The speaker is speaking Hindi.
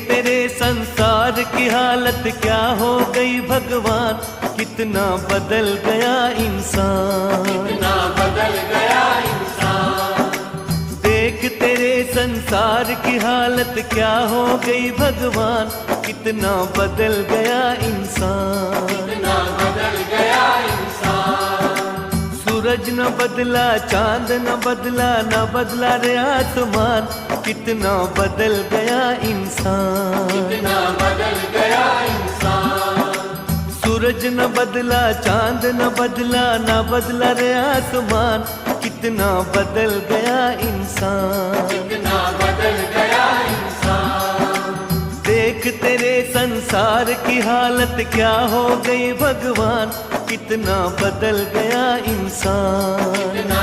तेरे संसार की हालत क्या हो गई भगवान, कितना बदल गया इंसान, कितना बदल गया इंसान। देख तेरे संसार की हालत क्या हो गई भगवान, कितना बदल गया इंसान, कितना बदल गया इंसान। सूरज न बदला, चांद न बदला, न बदला रे आसमान, कितना बदल गया इंसान, कितना बदल गया इंसान। सूरज न बदला, चांद न बदला, न बदला रे आसमान, कितना बदल गया इंसान, कितना बदल गया इंसान। देख तेरे संसार की हालत क्या हो गई भगवान, कितना बदल गया इंसान, कितना